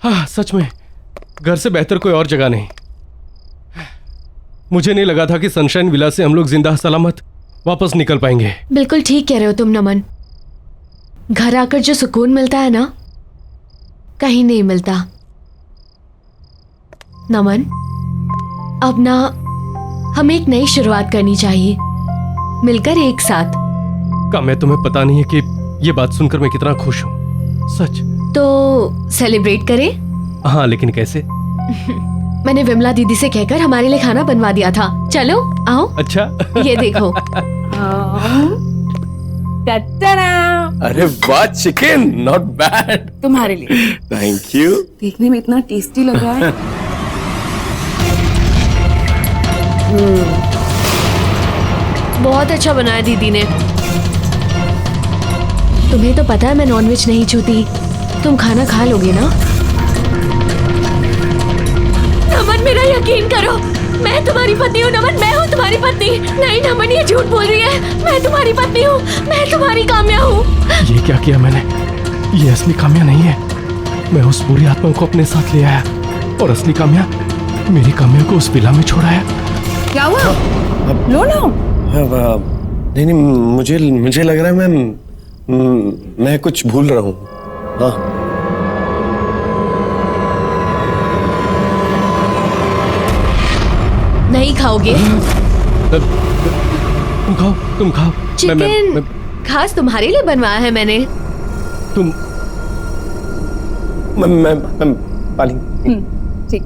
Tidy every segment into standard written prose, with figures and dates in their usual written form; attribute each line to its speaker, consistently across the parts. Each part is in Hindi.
Speaker 1: हाँ, सच में घर से बेहतर कोई और जगह नहीं। मुझे नहीं लगा था कि सनशाइन विला से हम लोग जिंदा सलामत वापस निकल पाएंगे।
Speaker 2: बिल्कुल ठीक कह रहे हो तुम नमन। घर आकर जो सुकून मिलता है ना, कहीं नहीं मिलता। नमन, अब ना हमें एक नई शुरुआत करनी चाहिए, मिलकर एक साथ।
Speaker 1: काम्या, तुम्हें पता नहीं है कि ये बात सुनकर मैं कितना खुश हूँ, सच।
Speaker 2: तो सेलिब्रेट करें?
Speaker 1: हाँ, लेकिन कैसे?
Speaker 2: मैंने विमला दीदी से कहकर हमारे लिए खाना बनवा दिया था। चलो आओ।
Speaker 1: अच्छा।
Speaker 2: ये देखो।
Speaker 3: अरे वाह, चिकन नॉट बैड।
Speaker 4: तुम्हारे लिए।
Speaker 3: Thank you.
Speaker 4: देखने में इतना टेस्टी लग रहा है।
Speaker 2: बहुत अच्छा बनाया दीदी ने। तुम्हें तो पता है मैं नॉनवेज नहीं छूती। तुम खाना खा लोगे ना? नमन, मेरा यकीन करो, मैं तुम्हारी पत्नी हूँ। नमन, मैं हूँ तुम्हारी पत्नी। नहीं नमन, ये झूठ बोल रही है। मैं तुम्हारी पत्नी हूँ, मैं तुम्हारी काम्या हूँ।
Speaker 1: ये क्या किया मैंने? ये असली काम्या नहीं है। मैं उस बुरी आत्मा को अपने साथ ले आया और असली काम्या मेरी काम्या को उस विला में छोड़ाया।
Speaker 4: क्या हुआ? लो ना।
Speaker 3: नहीं, मुझे लग रहा है मैं कुछ भूल रहा हूँ। हाँ,
Speaker 2: नहीं खाओगे?
Speaker 1: तुम खाओ, तुम खाओ।
Speaker 2: चिकन खास तुम्हारे लिए बनवाया है मैंने।
Speaker 1: तुम
Speaker 3: मैं पाली।
Speaker 4: ठीक।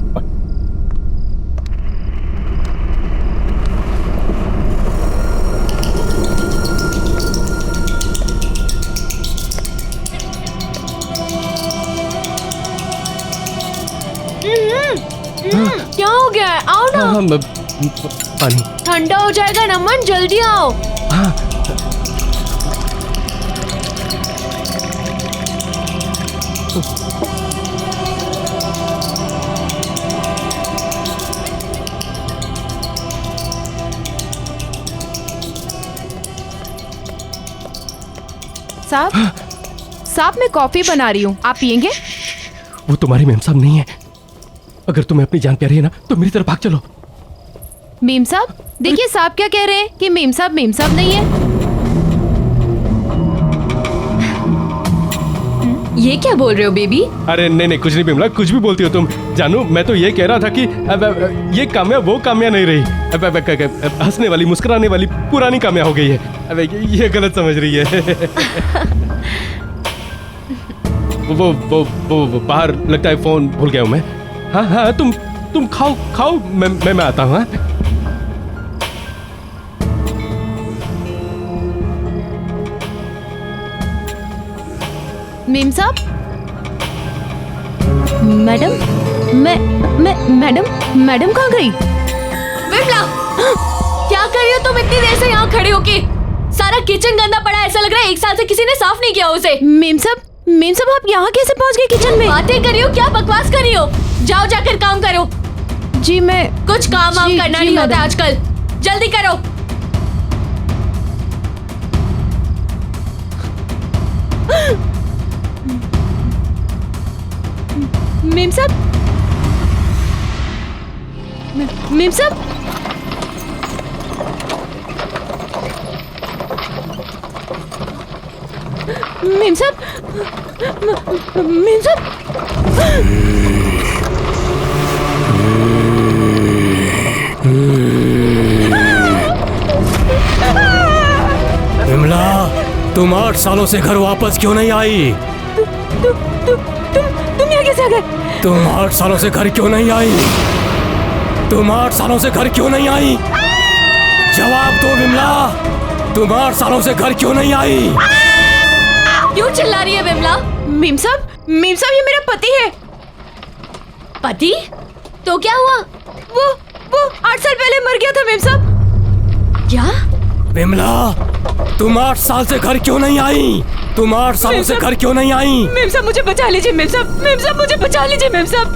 Speaker 2: क्या हो गया है? आओ ना।
Speaker 1: हाँ, पानी।
Speaker 2: ठंडा हो जाएगा नमन, जल्दी आओ।
Speaker 1: हाँ।
Speaker 5: साहब मैं कॉफी बना रही हूँ, आप पियेंगे?
Speaker 1: वो तुम्हारी मेम साहब नहीं है। अगर तुम्हें अपनी जान प्यारी है ना तो मेरी तरफ भाग चलो।
Speaker 5: मेम साहब, देखिए साहब क्या कह रहे हैं कि मेम साहब नहीं है।
Speaker 2: ये क्या बोल रहे हो बेबी?
Speaker 1: अरे नहीं, कुछ नहीं बिमला, कुछ भी बोलती हो तुम। जानू, मैं तो ये कह रहा था कि ये काम्या वो काम्या नहीं रही। हंसने वाली, मुस्कुराने वाली पुरानी काम्या हो गई है। ये गलत समझ रही है। वो बाहर लगता है फोन भूल गया हूँ मैं। हाँ, तुम खाओ, मैं आता हूँ।
Speaker 5: मेम साहब, मैडम कहाँ गई?
Speaker 2: विमला, क्या कर रही हो तुम इतनी देर से यहाँ खड़े होके? सारा किचन गंदा पड़ा है, ऐसा लग रहा है एक साल से किसी ने साफ नहीं किया उसे।
Speaker 5: मेम साहब आप यहाँ कैसे पहुँच गए किचन में?
Speaker 2: बातें कर रही हो, क्या बकवास कर रही हो? जाओ जाकर काम करो।
Speaker 5: जी मैं
Speaker 2: कुछ काम करना नहीं होता आजकल, जल्दी करो।
Speaker 5: मेम साहब, मेम साहब, मेम साहब, मेम साहब।
Speaker 6: विमला, तुम 8 सालों से घर वापस क्यों नहीं आई?
Speaker 5: तुम यहाँ कैसे आ गए?
Speaker 6: तुम 8 सालों से घर क्यों नहीं आई? तुम 8 सालों से घर क्यों नहीं आई? जवाब दो विमला, तुम 8 सालों से घर क्यों नहीं आई?
Speaker 2: क्यों चिल्ला रही है विमला?
Speaker 5: मेम साहब ये मेरा पति है।
Speaker 2: पति? तो क्या हुआ?
Speaker 5: वो 8 साल पहले मर गया था मेम साहब।
Speaker 2: क्या?
Speaker 6: विमला, तुम 8 साल से घर क्यों नहीं आई? तुम 8 सालों से घर क्यों नहीं आई?
Speaker 5: मेम साहब मुझे बचा लीजिए, मेम साहब मुझे बचा लीजिए मेम साहब।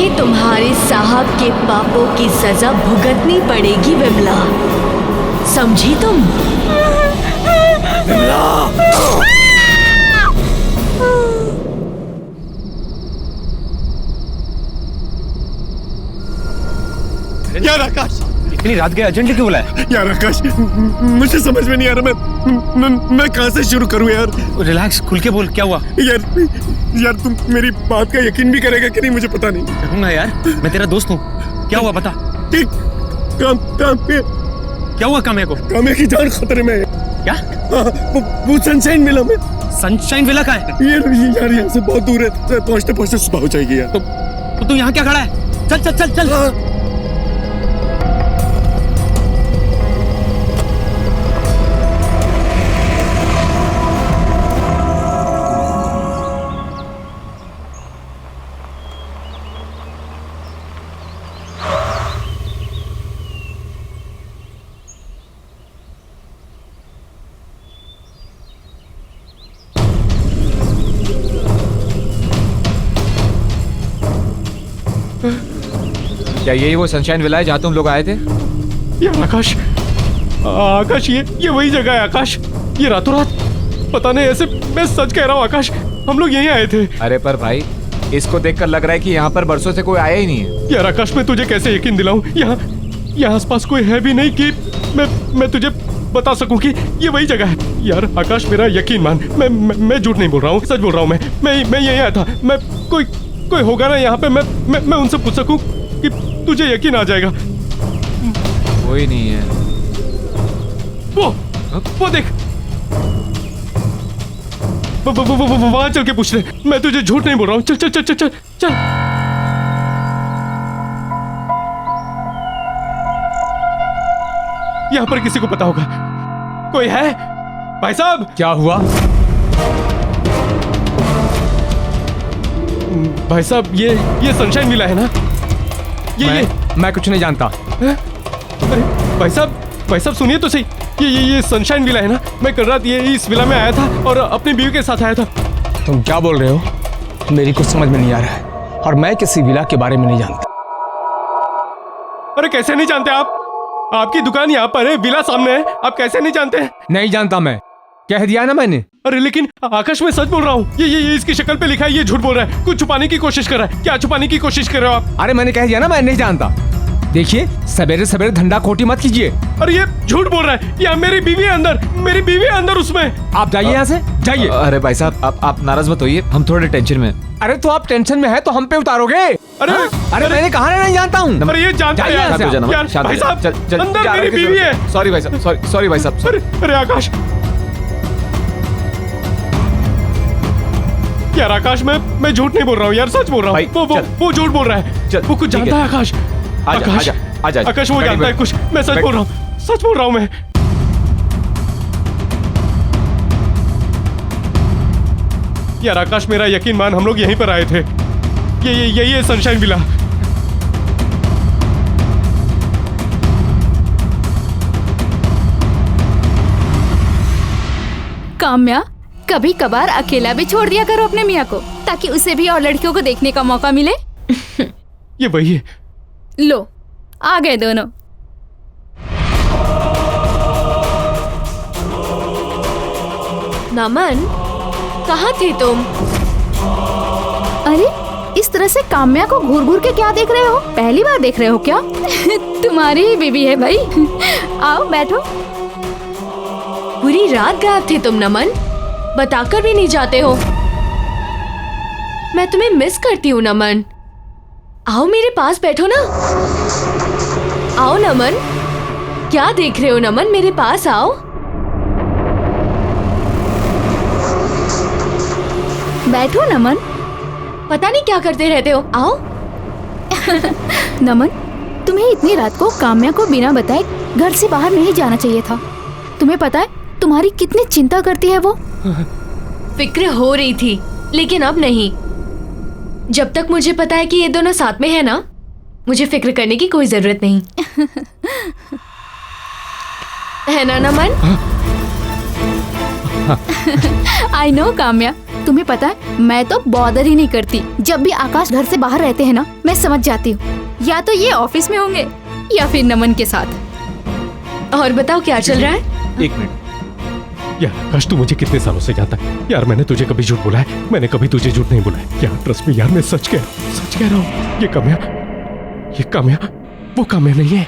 Speaker 2: तुम्हें तुम्हारे साहब के पापों की सजा भुगतनी पड़ेगी विमला, समझी तुम?
Speaker 3: यार आकाश,
Speaker 7: इतनी रात गए अर्जेंटली क्यों बुलाया?
Speaker 3: यार आकाश, मुझे समझ में नहीं आ रहा मैं कहाँ से शुरू करूँ यार।
Speaker 7: रिलैक्स, खुल के बोल, क्या हुआ?
Speaker 3: यार तुम मेरी बात का यकीन भी करेगा कि नहीं मुझे पता नहीं।
Speaker 7: करूंगा यार, मैं तेरा दोस्त हूँ। क्या हुआ बता।
Speaker 3: ठीक, काम्या
Speaker 7: क्या हुआ काम्या को?
Speaker 3: की जान खतरे में है।
Speaker 7: क्या?
Speaker 3: वो सनशाइन विला में।
Speaker 7: सनशाइन विला का है?
Speaker 3: यार यहाँ से बहुत दूर है, पहुँचते पहुँचते सुबह हो जाएगी यार।
Speaker 7: तो तू यहाँ क्या खड़ा है? चल चल चल चल।
Speaker 8: क्या यही वो सनशाइन विला है जहाँ तुम लोग आए थे?
Speaker 1: यार आकाश, ये वही जगह है आकाश। ये रातों रात, पता नहीं, ऐसे मैं सच कह रहा हूँ आकाश, हम लोग यहीं आए थे।
Speaker 8: अरे पर भाई, इसको देखकर लग रहा है कि यहाँ पर बरसों से कोई आया ही नहीं है।
Speaker 1: यार आकाश, मैं तुझे कैसे यकीन दिलाऊं? यहाँ आसपास कोई है भी नहीं कि मैं तुझे बता सकूं कि ये वही जगह है। यार आकाश, मेरा यकीन मान, मैं झूठ नहीं बोल रहा हूँ, सच बोल रहा हूँ। मैं यहीं आया था। मैं कोई होगा ना यहाँ पे, मैं उनसे पूछ सकूं कि तुझे यकीन आ जाएगा।
Speaker 8: कोई नहीं है।
Speaker 1: वो देख, वहां चल के पूछ ले। मैं तुझे झूठ नहीं बोल रहा हूँ। चल चल चल चल चल चल। यहाँ पर किसी को पता होगा। कोई है भाई साहब?
Speaker 8: क्या हुआ?
Speaker 1: भाई साहब, ये सनशाइन विला है ना?
Speaker 8: मैं कुछ नहीं जानता।
Speaker 1: अरे भाई साहब सुनिए तो सही। ये सनशाइन विला है ना? मैं कल रात इस विला में आया था और अपनी बीवी के साथ आया था।
Speaker 6: तुम क्या बोल रहे हो? मेरी कुछ समझ में नहीं आ रहा है, और मैं किसी विला के बारे में नहीं जानता।
Speaker 1: अरे कैसे नहीं जानते आप? आपकी दुकान यहाँ पर है, विला सामने है, आप कैसे नहीं जानते?
Speaker 8: नहीं जानता मैं, कह दिया ना मैंने।
Speaker 1: अरे लेकिन आकाश, मैं सच बोल रहा हूँ। ये इसकी शक्ल पे लिखा है, ये झूठ बोल रहा है। कुछ छुपाने की कोशिश कर रहा है। क्या छुपाने की कोशिश कर रहे हो आप?
Speaker 8: अरे मैंने कह दिया ना, मैं नहीं जानता। देखिए, सवेरे सवेरे धंधा खोटी मत कीजिए।
Speaker 1: अरे ये झूठ बोल रहा है। यहाँ मेरी बीवी है अंदर उसमें।
Speaker 8: आप जाइए यहाँ से, जाइए।
Speaker 7: अरे भाई साहब, आप नाराज मत होइए, हम थोड़े टेंशन में।
Speaker 8: अरे तो आप टेंशन में है तो हम पे उतारोगे? अरे मैंने कहा नहीं जानता हूँ।
Speaker 1: अरे ये जानता है यार। भाई साहब, अंदर मेरी बीवी है।
Speaker 7: सॉरी भाई साहब, सॉरी भाई साहब।
Speaker 1: अरे आकाश, यार आकाश, मैं झूठ नहीं बोल रहा हूँ यार, सच बोल रहा हूँ। वो झूठ बोल रहा है। वो कुछ जानता है आकाश। आकाश वो जानता है कुछ। मैं सच बोल रहा हूँ, सच बोल रहा हूँ मैं। यार आकाश, मेरा यकीन मान, हम लोग यहीं पर आए थे। यही है सनशाइन विला।
Speaker 2: काम्या, कभी कभार अकेला भी छोड़ दिया करो अपने मियाँ को, ताकि उसे भी और लड़कियों को देखने का मौका मिले।
Speaker 1: ये वही है।
Speaker 2: लो, आ गए दोनों। नमन, कहाँ थे तुम? अरे इस तरह से काम्या को घूर घूर के क्या देख रहे हो? पहली बार देख रहे हो क्या? तुम्हारी ही बीवी है भाई। आओ बैठो। पूरी रात गायब थे तुम नमन, बताकर भी नहीं जाते हो। मैं तुम्हें मिस करती हूँ नमन। आओ मेरे पास बैठो ना। आओ नमन। क्या देख रहे हो नमन, मेरे पास आओ। बैठो नमन। पता नहीं क्या करते रहते हो, आओ। नमन, तुम्हें इतनी रात को काम्या को बिना बताए घर से बाहर नहीं जाना चाहिए था। तुम्हें पता है तुम्हारी कितनी चिंता करती है वो? फिक्र हो रही थी, लेकिन अब नहीं। जब तक मुझे पता है कि ये दोनों साथ में है ना, मुझे फिक्र करने की कोई जरूरत नहीं। है ना नमन? आई नो काम्या, तुम्हें पता है मैं तो बॉदर ही नहीं करती। जब भी आकाश घर से बाहर रहते हैं ना, मैं समझ जाती हूँ या तो ये ऑफिस में होंगे या फिर नमन के साथ।
Speaker 5: और बताओ क्या चल रहा है?
Speaker 7: एक मिनट।
Speaker 1: यार आकाश, तू मुझे कितने सालों से जानता है यार। मैंने तुझे कभी झूठ बोला है? मैंने कभी तुझे झूठ नहीं बोला है यार। ट्रस्ट मी यार, मैं सच कह रहा हूँ। ये काम्या वो काम्या नहीं है।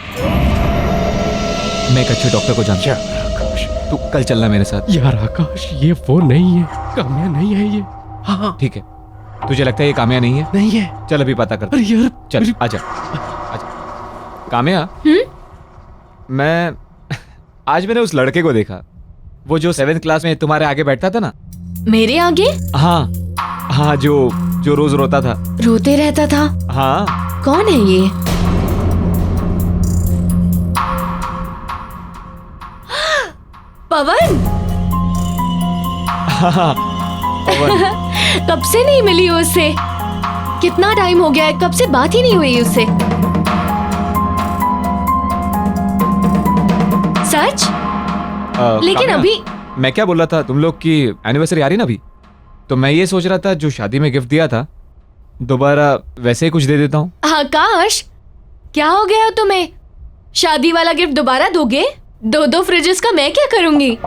Speaker 7: मैं एक अच्छे डॉक्टर को जानता हूँ। तू कल चलना मेरे साथ।
Speaker 1: यार आकाश, ये वो नहीं है, काम्या नहीं है ये। हाँ
Speaker 7: ठीक है, तुझे लगता है ये काम्या नहीं है?
Speaker 1: नहीं है।
Speaker 7: चल अभी पता करते।
Speaker 1: अरे यार
Speaker 7: चल आजा। काम्या, मैं आज मैंने उस लड़के को देखा, वो जो 7th क्लास में तुम्हारे आगे बैठता था ना।
Speaker 5: मेरे आगे?
Speaker 7: हाँ, जो रोज रोता था,
Speaker 5: रोते रहता था।
Speaker 7: हाँ।
Speaker 5: कौन है ये? पवन।
Speaker 7: पवन।
Speaker 5: कब से नहीं मिली हो उससे? कितना टाइम हो गया है, कब से बात ही नहीं हुई उससे। सच? लेकिन
Speaker 7: काम्या,
Speaker 5: अभी
Speaker 7: मैं क्या बोल रहा था, तुम लोग की एनिवर्सरी आ रही ना अभी, तो मैं ये सोच रहा था जो शादी में गिफ्ट दिया था दोबारा वैसे ही कुछ दे देता हूँ।
Speaker 5: आकाश, क्या हो गया तुम्हें? शादी वाला गिफ्ट दोबारा दोगे? 2 फ्रिजेस का मैं क्या करूंगी?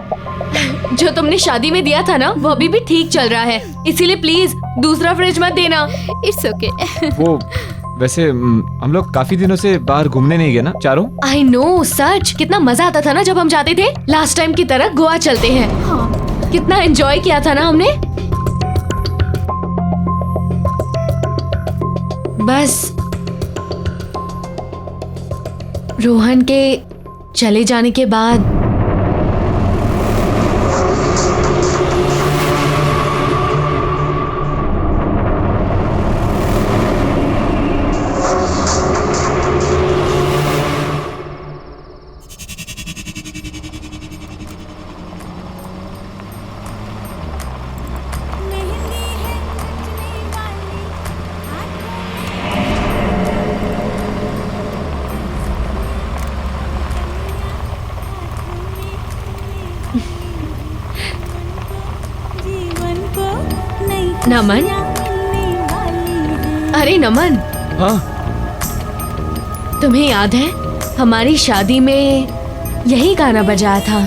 Speaker 5: जो तुमने शादी में दिया था ना, वो अभी भी ठीक चल रहा है, इसीलिए प्लीज दूसरा फ्रिज मत देना।
Speaker 2: It's okay.
Speaker 7: वो वैसे हम लोग काफी दिनों से बाहर घूमने नहीं गए ना चारों।
Speaker 5: आई नो, सच कितना मजा आता था ना जब हम जाते थे। लास्ट टाइम की तरह गोवा चलते हैं।
Speaker 2: हाँ।
Speaker 5: कितना एंजॉय किया था ना हमने। बस रोहन के चले जाने के बाद नमन। अरे नमन,
Speaker 1: हाँ
Speaker 5: तुम्हें याद है हमारी शादी में यही गाना बजाया था?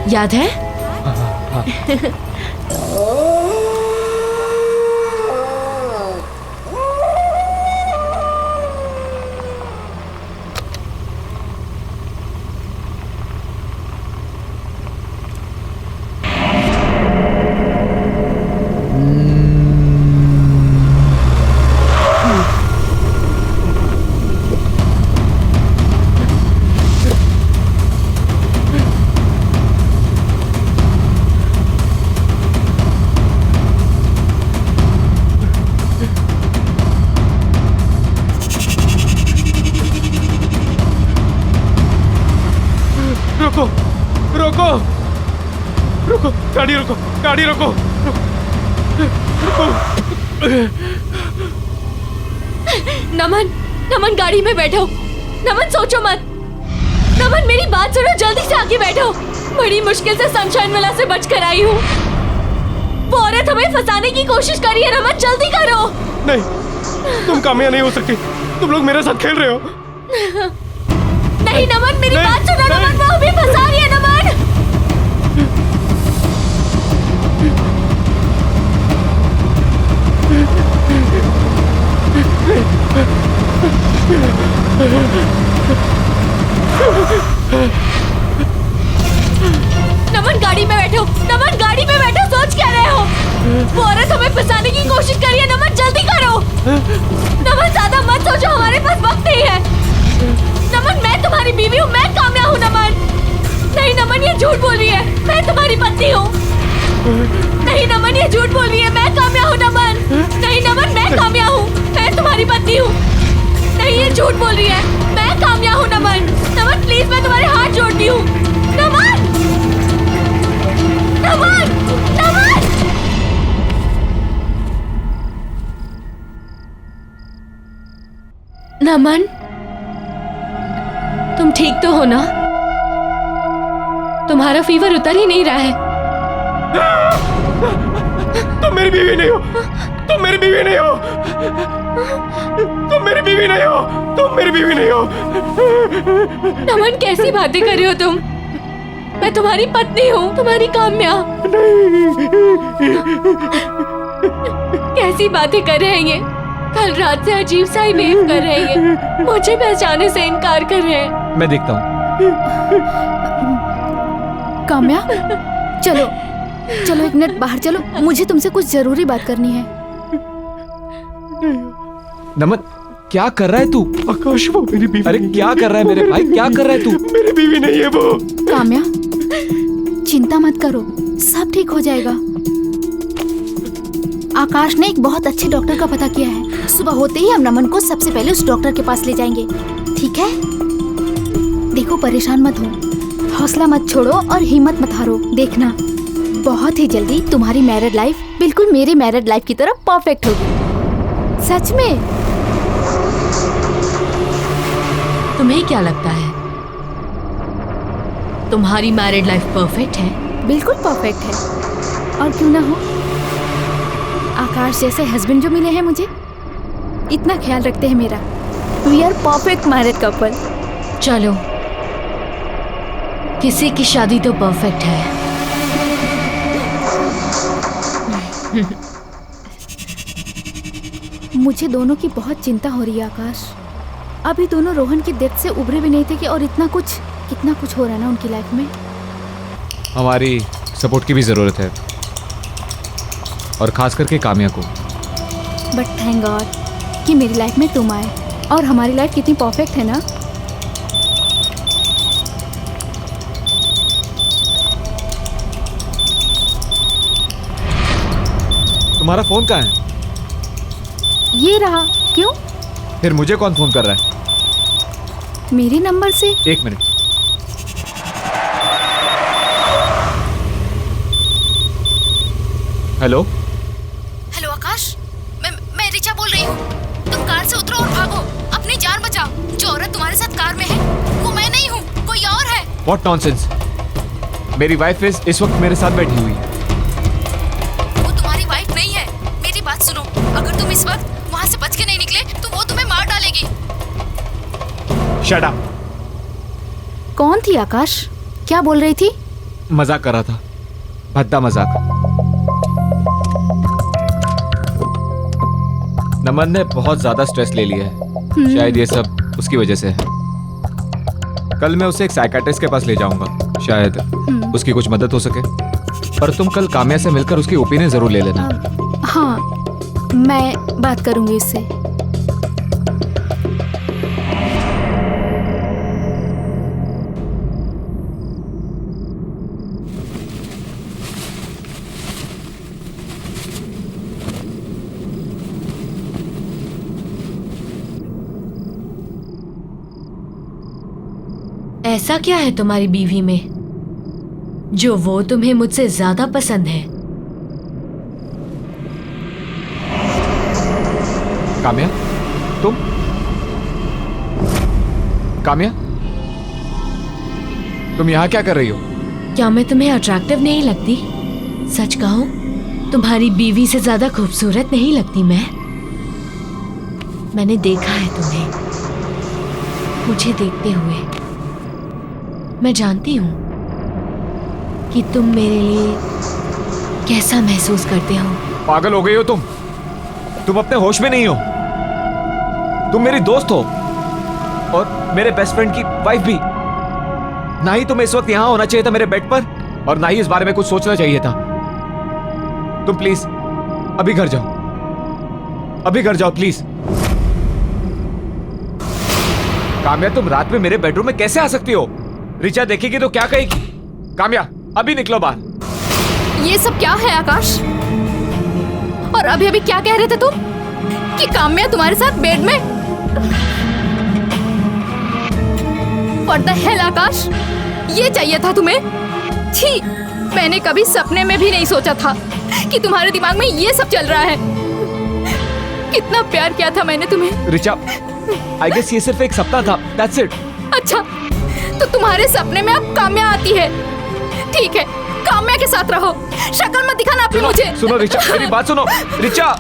Speaker 5: याद है?
Speaker 1: रुको, गाड़ी रोको।
Speaker 5: नमन गाड़ी में बैठो। नमन सोचो मत। नमन मेरी बात सुनो, जल्दी से आगे बैठो। बड़ी मुश्किल से सनशाइन विला से बचकर आई हूँ। वो औरत हमें फंसाने की कोशिश कर रही है। नमन जल्दी करो।
Speaker 1: नहीं, तुम कामयाब नहीं हो सकती। तुम लोग मेरे साथ खेल रहे हो।
Speaker 5: नहीं नमन, मेरी बात सुनो। नमन वो हमें फंसा रही है। नमन नमन गाड़ी में बैठो। नमन गाड़ी में बैठो। सोच क्या रहे हो? वो औरत हमें फंसाने की कोशिश कर रही है। नमन जल्दी करो। नमन ज्यादा मत सोचो, हमारे पास वक्त नहीं है। नमन मैं तुम्हारी बीवी हूँ, मैं कामया हूँ। नमन नहीं, नमन ये झूठ बोल रही है। मैं तुम्हारी पत्नी हूँ। नहीं नमन ये झूठ बोल रही है। मैं कामया हूँ। नमन नहीं, नमन मैं कामया हूँ, मैं तुम्हारी पत्नी हूँ। नहीं ये झूठ बोल रही है। मैं कामया हूँ। नमन नमन प्लीज, मैं तुम्हारे हाथ जोड़ती हूँ। नमन नमन नमन नमन तुम ठीक तो हो ना? तुम्हारा फीवर उतर ही नहीं रहा है।
Speaker 1: मेरी बीवी नहीं हो, तुम मेरी बीवी नहीं हो, तुम मेरी बीवी नहीं हो, तुम मेरी बीवी नहीं हो।
Speaker 5: नमन कैसी बातें कर रहे हो तुम? मैं तुम्हारी पत्नी हूँ, तुम्हारी काम्या। कैसी बातें कर रहे हैं ये? कल रात से अजीब सा ही बिहेव कर रहे हैं ये। मुझे पहचाने से इनकार कर रहे हैं।
Speaker 7: मैं देखता हूँ।
Speaker 2: काम्या, चलो चलो, एक मिनट बाहर चलो, मुझे तुमसे कुछ जरूरी बात करनी है।
Speaker 7: नमन, क्या कर रहा है तू?
Speaker 1: आकाश, वो मेरी बीवी।
Speaker 7: अरे क्या कर रहा है मेरे भाई, क्या कर रहा है तू?
Speaker 1: मेरी बीवी नहीं है वो।
Speaker 2: काम्या, चिंता मत करो, सब ठीक हो जाएगा। आकाश ने एक बहुत अच्छे डॉक्टर का पता किया है। सुबह होते ही हम नमन को सबसे पहले उस डॉक्टर के पास ले जाएंगे, ठीक है? देखो, परेशान मत हो, हौसला मत छोड़ो और हिम्मत मत हारो। देखना, बहुत ही जल्दी तुम्हारी मैरिड लाइफ बिल्कुल मेरी मैरिड लाइफ की तरह परफेक्ट होगी। सच में।
Speaker 5: तुम्हें क्या लगता है तुम्हारी मैरिड लाइफ परफेक्ट है?
Speaker 2: बिल्कुल परफेक्ट है, और क्यों ना हो। आकाश जैसे हस्बैंड जो मिले हैं मुझे, इतना ख्याल रखते हैं मेरा। We are perfect married couple.
Speaker 5: चलो, किसी की शादी तो परफेक्ट है।
Speaker 2: मुझे दोनों की बहुत चिंता हो रही है आकाश। अभी दोनों रोहन की डेथ से उभरे भी नहीं थे कि और कितना कुछ हो रहा है ना उनकी लाइफ में।
Speaker 7: हमारी सपोर्ट की भी जरूरत है, और खास करके काम्या को।
Speaker 2: बट थैंक गॉड कि मेरी लाइफ में तुम आए, और हमारी लाइफ कितनी परफेक्ट है ना।
Speaker 7: तुम्हारा फोन कहाँ है?
Speaker 2: ये रहा। क्यों?
Speaker 7: फिर मुझे कौन फोन कर रहा है?
Speaker 2: मेरे नंबर से।
Speaker 7: एक मिनट। हेलो
Speaker 2: हेलो आकाश, मैं रिचा बोल रही हूँ। तुम कार से उतरो और भागो, अपनी जान बचाओ। जो औरत तुम्हारे साथ कार में है वो मैं नहीं हूँ, कोई और है।
Speaker 7: What nonsense? मेरी वाइफ इस वक्त मेरे साथ बैठी हुई है।
Speaker 2: वो तुम्हारी वाइफ नहीं है। मेरी बात सुनो, अगर तुम इस वक्त वहाँ से बच के नहीं निकले तो वो तुम्हें मार डालेगी।
Speaker 7: Shut up.
Speaker 2: कौन थी आकाश? क्या बोल रही थी?
Speaker 7: मजाक कर रहा था, भद्दा मजाक। नमन ने बहुत ज्यादा स्ट्रेस ले लिया है, शायद ये सब उसकी वजह से है। कल मैं उसे एक साइकियाट्रिस्ट के पास ले जाऊंगा, शायद उसकी कुछ मदद हो सके। पर तुम कल काम्या से मिलकर उसकी ओपिनियन जरूर ले लेना।
Speaker 2: हाँ, मैं बात करूंगी इससे।
Speaker 5: ऐसा क्या है तुम्हारी बीवी में जो वो तुम्हें मुझसे ज्यादा पसंद है?
Speaker 7: काम्या, तुम? काम्या, तुम यहाँ क्या कर रही हो?
Speaker 5: क्या मैं तुम्हें अट्रैक्टिव नहीं लगती? सच कहूं, तुम्हारी बीवी से ज्यादा खूबसूरत नहीं लगती मैं? मैंने देखा है तुम्हें, मुझे देखते हुए। मैं जानती हूँ कि तुम मेरे लिए कैसा महसूस करते हो।
Speaker 7: पागल हो गई हो तुम? तुम अपने होश में नहीं हो। तुम मेरी दोस्त हो और मेरे बेस्ट फ्रेंड की वाइफ भी। ना ही तुम्हें इस वक्त यहां होना चाहिए था मेरे बेड पर, और ना ही इस बारे में कुछ सोचना चाहिए था। तुम प्लीज अभी घर जाओ, अभी घर जाओ प्लीज। काम्या, तुम रात में मेरे बेडरूम में कैसे आ सकती हो? रिचा देखेगी तो क्या कहेगी? काम्या, अभी निकलो बाहर।
Speaker 2: ये सब क्या है आकाश? और अभी अभी क्या कह रहे थे तुम कि काम्या तुम्हारे साथ बेड में? What the hell आकाश, ये चाहिए था तुम्हें? छी, मैंने कभी सपने में भी नहीं सोचा था कि तुम्हारे दिमाग में ये सब चल रहा है। कितना प्यार किया था मैंने तुम्हें।
Speaker 7: रिचा, आई गेस ये सिर्फ एक सपना था, that's it।
Speaker 2: अच्छा, तो तुम्हारे सपने में अब काम्या आती है? ठीक है, काम्या के साथ रहो। शक्ल मत दिखाना अपनी मुझे।
Speaker 7: सुनो रिचा, मेरी बात सुनो रिचा।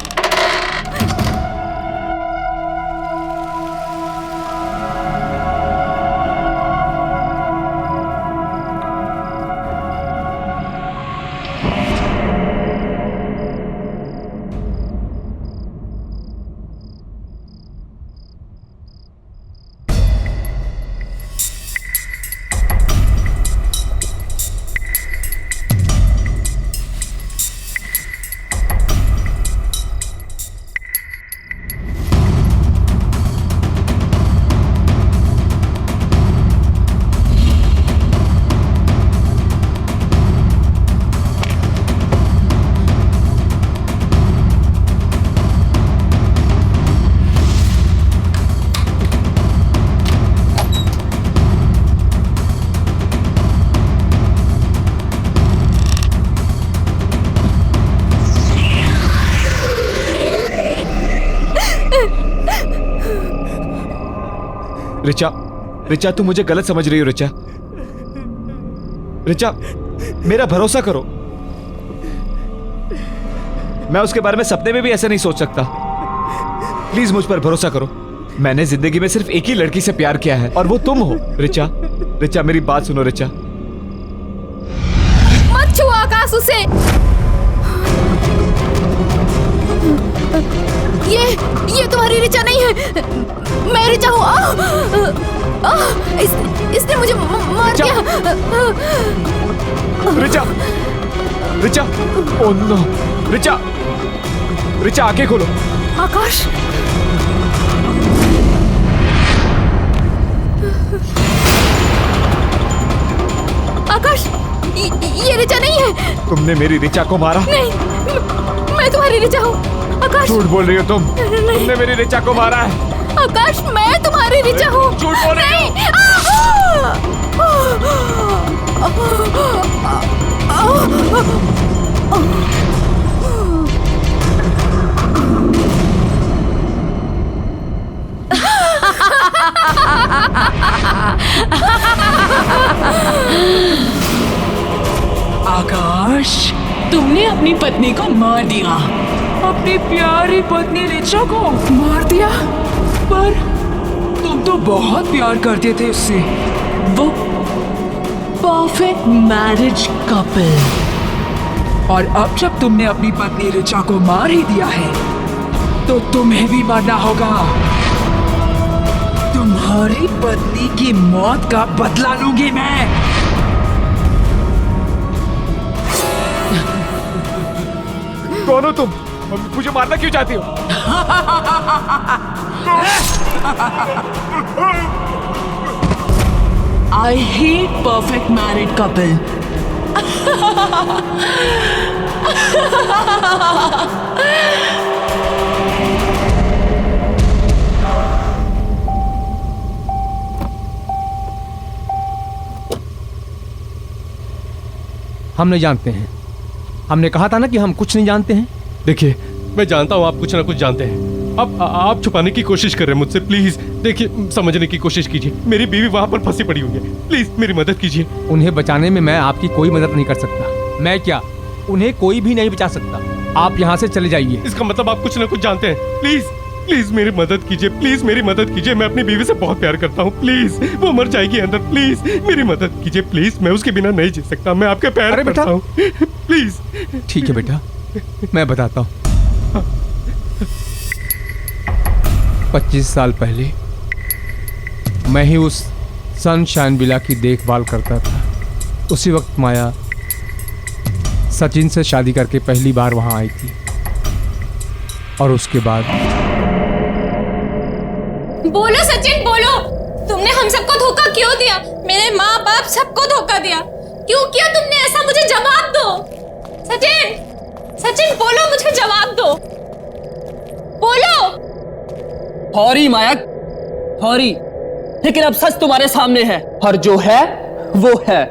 Speaker 7: रिचा, रिचा तू मुझे गलत समझ रही हो रिचा। रिचा मेरा भरोसा करो, मैं उसके बारे में सपने में भी ऐसे नहीं सोच सकता। प्लीज मुझ पर भरोसा करो। मैंने जिंदगी में सिर्फ एक ही लड़की से प्यार किया है और वो तुम हो रिचा। रिचा मेरी बात सुनो रिचा।
Speaker 2: मत छुओ आकाश उसे। ये तुम्हारी रिचा नहीं है, मैं रिचा हूँ। इसने मुझे मार दिया।
Speaker 7: रिचा, रिचा, ओह नो, रिचा, रिचा आंखें खोलो।
Speaker 2: आकाश, आकाश, ये रिचा नहीं है।
Speaker 7: तुमने मेरी रिचा को मारा?
Speaker 2: नहीं, मैं तुम्हारी रिचा हूँ। आकाश,
Speaker 7: झूठ बोल रही हो तुम। तुमने मेरी रिचा को मारा है।
Speaker 2: आकाश, मैं तुम्हारी रिचा हूँ।
Speaker 7: झूठ बोल रही हो।
Speaker 9: आकाश, तुमने अपनी पत्नी को मार दिया। अपनी प्यारी पत्नी रिचा को मार दिया? पर तुम तो बहुत प्यार करते थे उससे। वो परफेक्ट मैरिज कपल। और अब जब तुमने अपनी पत्नी रिचा को मार ही दिया है तो तुम्हें भी मरना होगा। तुम्हारी पत्नी की मौत का बदला लूंगी मैं।
Speaker 7: कौन हो तुम? मुझे मारना क्यों चाहती हो?
Speaker 9: I hate perfect married couple.
Speaker 8: हम नहीं जानते हैं। हमने कहा था ना कि हम कुछ नहीं जानते हैं।
Speaker 1: देखिए, मैं जानता हूँ आप कुछ ना कुछ जानते हैं। अब आप छुपाने की कोशिश कर रहे हैं मुझसे। प्लीज देखिए, समझने की कोशिश कीजिए। मेरी बीवी वहां पर फंसी पड़ी हुई है। प्लीज मेरी मदद कीजिए।
Speaker 8: उन्हें बचाने में मैं आपकी कोई मदद नहीं कर सकता। मैं क्या, उन्हें कोई भी नहीं बचा सकता। आप यहाँ से चले जाइए।
Speaker 1: इसका मतलब आप कुछ ना कुछ जानते हैं। प्लीज प्लीज मेरी मदद कीजिए। प्लीज मेरी मदद कीजिए। मैं अपनी बीवी से बहुत प्यार करता हूँ। प्लीज, वो मर जाएगी अंदर। प्लीज मेरी मदद कीजिए। प्लीज, मैं उसके बिना नहीं जी सकता। मैं आपके प्यार करता हूँ। प्लीज।
Speaker 8: ठीक है बेटा, मैं बताता हूँ। 25 साल पहले मैं ही उस सनशाइन विला की देखभाल करता था। उसी वक्त माया सचिन से शादी करके पहली बार वहां आई थी। और उसके बाद
Speaker 5: बोलो सचिन, बोलो। तुमने हम सबको धोखा क्यों दिया? मेरे माँ बाप सबको धोखा दिया। क्यों किया तुमने ऐसा? मुझे जवाब दो सचिन। सचिन बोलो, मुझे जवाब दो। बोलो।
Speaker 10: सॉरी माया, सॉरी, लेकिन अब सच तुम्हारे सामने है और जो है वो है।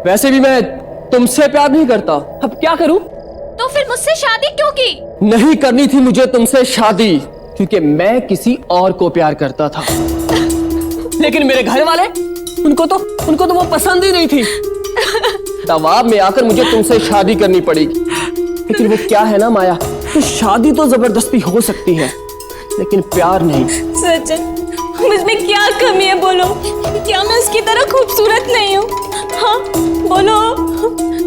Speaker 10: वैसे भी मैं तुमसे प्यार नहीं करता। अब क्या करूं?
Speaker 5: तो फिर मुझसे शादी क्यों की?
Speaker 10: नहीं करनी थी मुझे तुमसे शादी, क्योंकि मैं किसी और को प्यार करता था। लेकिन मेरे घर वाले, उनको तो वो पसंद ही नहीं थी। दबाव में आकर मुझे तुमसे शादी करनी पड़ेगी। लेकिन वो क्या है ना माया, तो शादी तो जबरदस्ती हो सकती है लेकिन प्यार नहीं।
Speaker 5: सचिन, मुझमें क्या कमी है बोलो? क्या मैं उसकी तरह खूबसूरत नहीं हूँ? हाँ बोलो।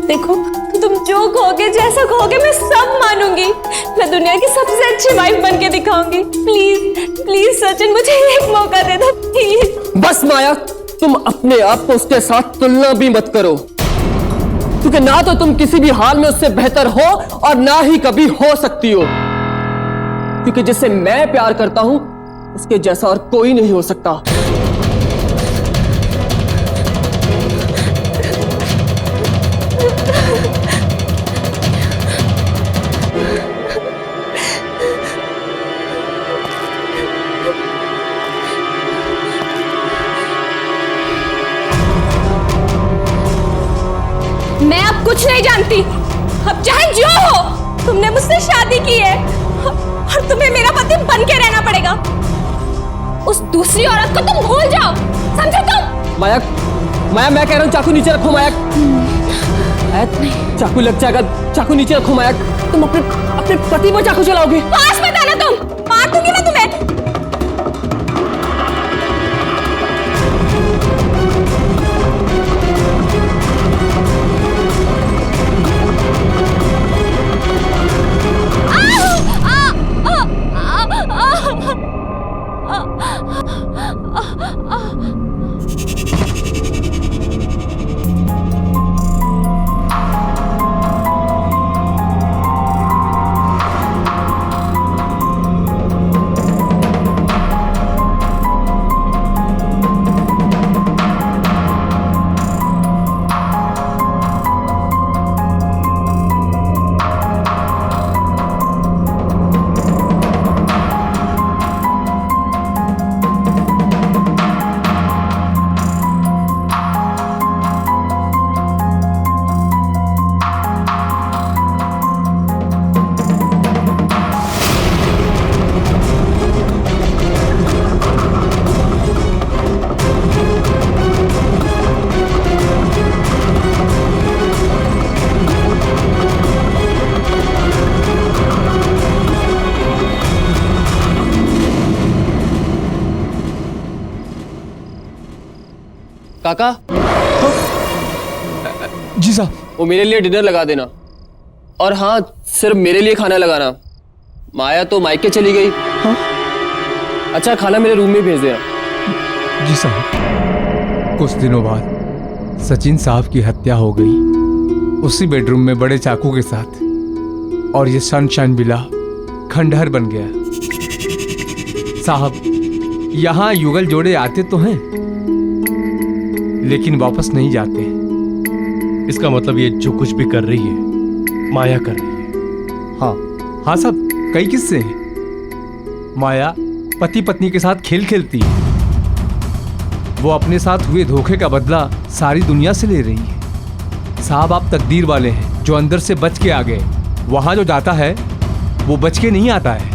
Speaker 5: देखो, तुम जो कहोगे, जैसा कहोगे, मैं सब मानूंगी। मैं दुनिया की सबसे अच्छी वाइफ बन के दिखाऊंगी। प्लीज प्लीज सचिन, मुझे एक मौका दे दो प्लीज।
Speaker 10: बस माया, तुम अपने आप को उसके साथ तुलना भी मत करो, क्योंकि ना तो तुम किसी भी हाल में उससे बेहतर हो और ना ही कभी हो सकती हो। क्योंकि जिससे मैं प्यार करता हूं उसके जैसा और कोई नहीं हो सकता।
Speaker 5: मैं अब कुछ नहीं जानती। अब चाहे जो हो, तुमने मुझसे शादी की है और तुम्हें मेरा पति बन के रहना पड़ेगा। उस दूसरी औरत को तुम भूल जाओ, समझे तुम?
Speaker 10: माया, माया मैं कह रहा हूँ चाकू नीचे रखो माया। चाकू लग जाएगा, चाकू नीचे रखो माया। तुम अपने पति पर चाकू चलाओगे?
Speaker 5: पास मत आना, तुम मार दूंगी मैं तुम्हें।
Speaker 10: काका,
Speaker 8: जी साहब।
Speaker 10: वो मेरे लिए डिनर लगा देना, और हाँ सिर्फ मेरे लिए खाना लगाना। माया तो मायके चली गई।
Speaker 8: हाँ?
Speaker 10: अच्छा, खाना मेरे रूम में भेज देना।
Speaker 8: जी साहब। कुछ दिनों बाद सचिन साहब की हत्या हो गई, उसी बेडरूम में बड़े चाकू के साथ, और ये सनशाइन विला खंडहर बन गया। साहब, यहाँ युगल जोड़े आते तो हैं लेकिन वापस नहीं जाते।
Speaker 1: इसका मतलब ये जो कुछ भी कर रही है माया कर रही है।
Speaker 8: हाँ हाँ साहब, कई किस्से हैं। माया पति पत्नी के साथ खेल खेलती है। वो अपने साथ हुए धोखे का बदला सारी दुनिया से ले रही है। साहब, आप तकदीर वाले हैं जो अंदर से बच के आ गए। वहां जो जाता है वो बच के नहीं आता है।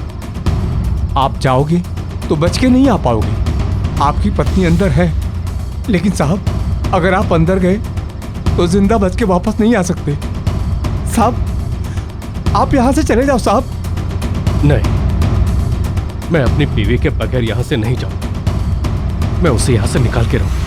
Speaker 8: आप जाओगे तो बच के नहीं आ पाओगे। आपकी पत्नी अंदर है, लेकिन साहब अगर आप अंदर गए तो जिंदा बच के वापस नहीं आ सकते। साहब, आप यहां से चले जाओ साहब।
Speaker 1: नहीं, मैं अपनी बीवी के बगैर यहां से नहीं जाऊंगा। मैं उसे यहां से निकाल के रहूंगा।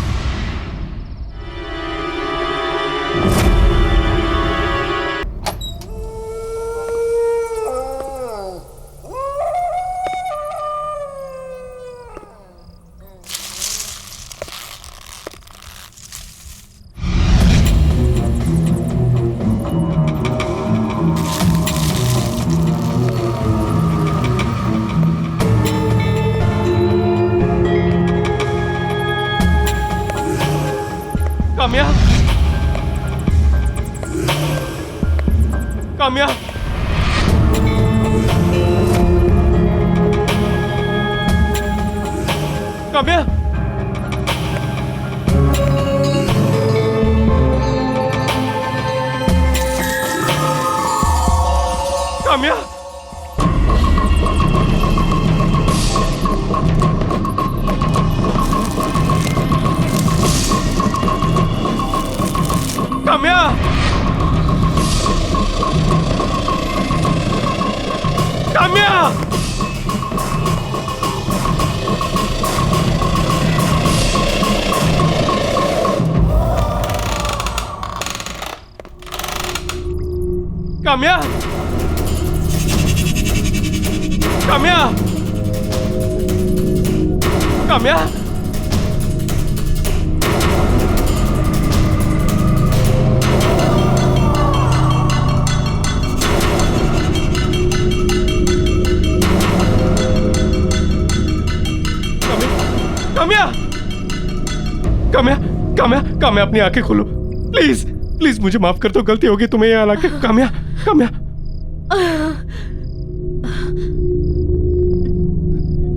Speaker 1: काम्या, काम्या, काम्या, काम्या, काम्या काम्या काम्या काम्या काम्या काम्या काम्या काम्या काम्या अपनी आंखें खोलो प्लीज प्लीज मुझे माफ कर दो गलती होगी तुम्हें यहाँ लाके काम्या काम्या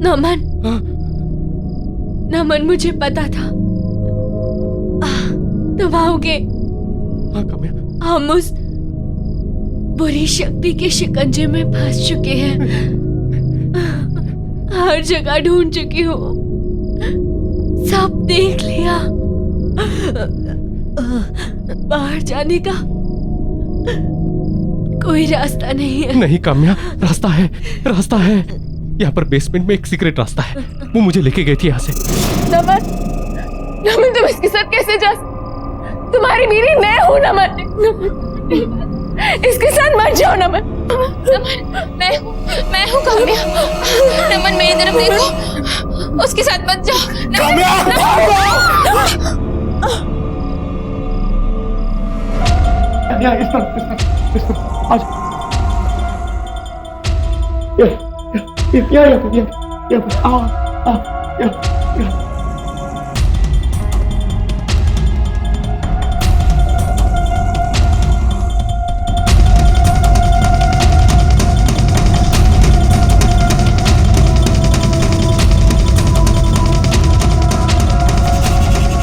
Speaker 5: नमन नमन मुझे पता था तुम आओगे।
Speaker 1: हाँ काम्या
Speaker 5: हम उस बुरी शक्ति के शिकंजे में फंस चुके हैं। हर जगह ढूंढ चुकी हूँ, सब देख लिया। बाहर जाने का कोई रास्ता नहीं है।
Speaker 1: नहीं काम्या रास्ता है रास्ता है। यहाँ पर बेसमेंट में एक सीक्रेट रास्ता है, वो मुझे लेके गई थी यहाँ से।
Speaker 4: नमन नमन तुम इसके साथ कैसे जा? तुम्हारी बीवी मैं हूँ नमन। इसके साथ मत जाओ नमन।
Speaker 5: नमन मैं हूँ काम्या। नमन मेरी तरफ देखो, उसके साथ मत जाओ।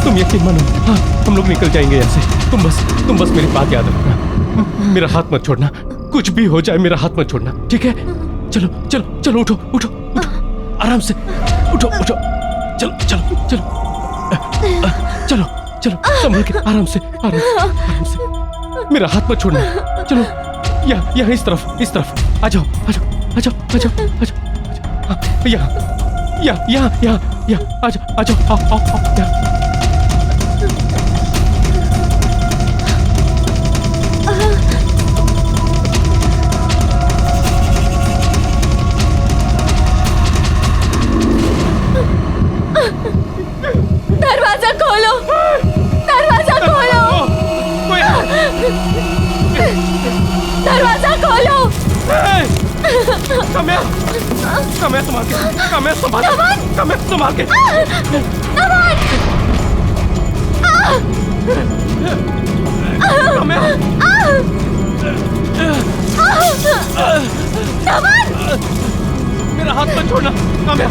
Speaker 1: तुम यकीन मानो, हाँ हम लोग निकल जाएंगे यहाँ से। तुम बस मेरी बात याद रखना, मेरा हाथ मत छोड़ना। कुछ भी हो जाए मेरा हाथ मत छोड़ना, ठीक है? चलो चलो चलो उठो उठो उठो आराम से उठो उठो। चलो चलो चलो चलो चलो संभल के आराम से आराम से। मेरा हाथ मत छोड़ना। चलो यहाँ इस तरफ आ जाओ आ जाओ आ जाओ आ जाओ आ जाओ। यहाँ आ जाओ यहाँ।
Speaker 5: दरवाजा खोलो, दरवाजा खोलो, दरवाजा खोलो।
Speaker 1: काम्या काम्या संभाल के, काम्या संभाल के, काम्या संभाल के। मेरा हाथ मत छोड़ना काम्या।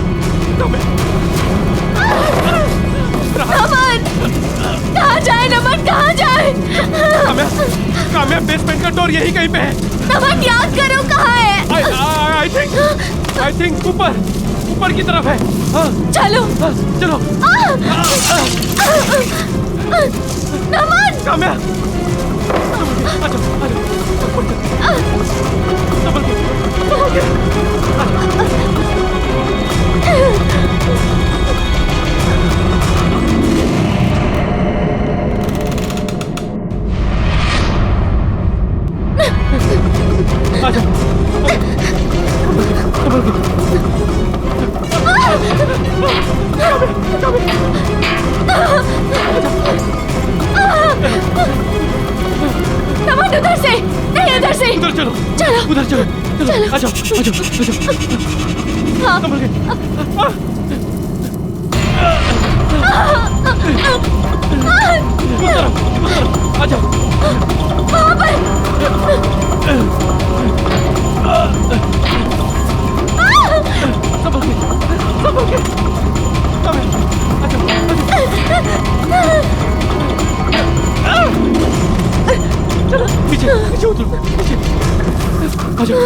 Speaker 5: नमन कहाँ जाए? नमन कहाँ जाए?
Speaker 1: काम्या बेसमेंट का डोर यही कहीं पे है।
Speaker 5: नमन याद करो कहाँ है?
Speaker 1: आई थिंक ऊपर की तरफ है। हाँ
Speaker 5: चलो
Speaker 1: चलो।
Speaker 5: नमन
Speaker 1: काम्या
Speaker 5: नमन उधर से नहीं, इधर से।
Speaker 1: उधर चलो
Speaker 5: चलो
Speaker 1: उधर चलो
Speaker 5: चलो।
Speaker 1: आ जाओ
Speaker 5: हाँ।
Speaker 1: संभल के। उधर आ जाओ।
Speaker 5: वहाँ पर
Speaker 1: संभल के चलो पीछे उतरो पीछे। आ जाओ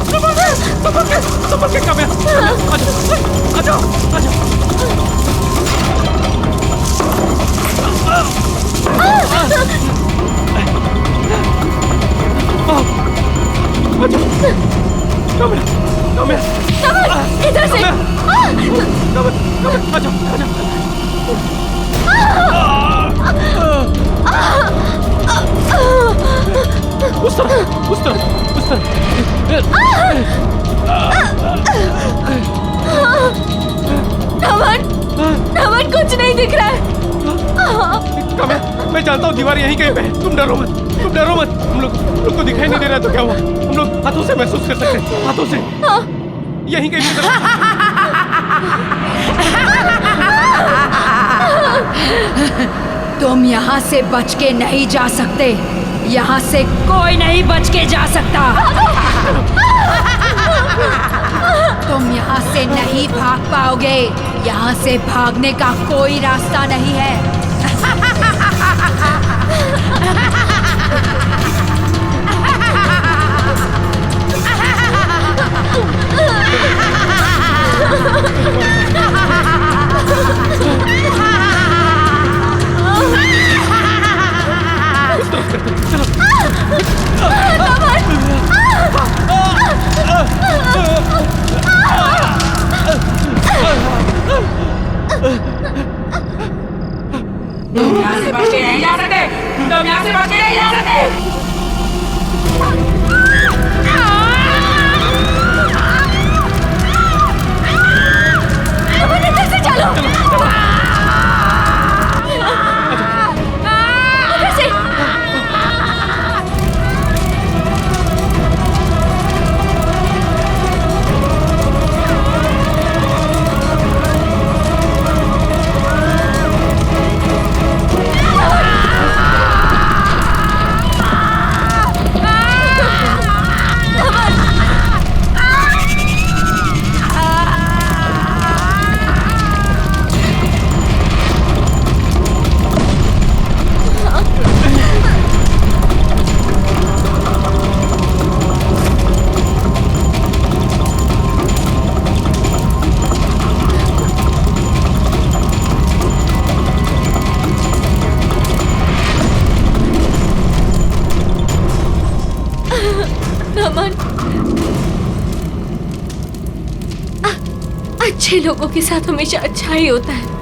Speaker 1: संभल के काम्या, आजा, काम्या,
Speaker 5: इधर से
Speaker 1: आजा, उस तरफ।
Speaker 5: नमन कुछ नहीं दिख रहा है।
Speaker 1: काम्या, मैं जानता हूँ दीवार यहीं कहीं पे है। तुम डरो मत। हम लोग को दिखाई नहीं दे रहा है तो क्या हुआ? हम लोग हाथों से महसूस कर सकते हैं, हाथों से। यहीं कहीं पे
Speaker 5: तुम यहाँ से बच के नहीं जा सकते। यहाँ से कोई नहीं बच के जा सकता। तुम यहाँ से नहीं भाग पाओगे। यहाँ से भागने का कोई रास्ता नहीं है।
Speaker 9: तुम यहाँ से बच के नहीं जा सकते।
Speaker 5: इधर से चलो। इधर से। अच्छे लोगों के साथ हमेशा अच्छा ही होता है।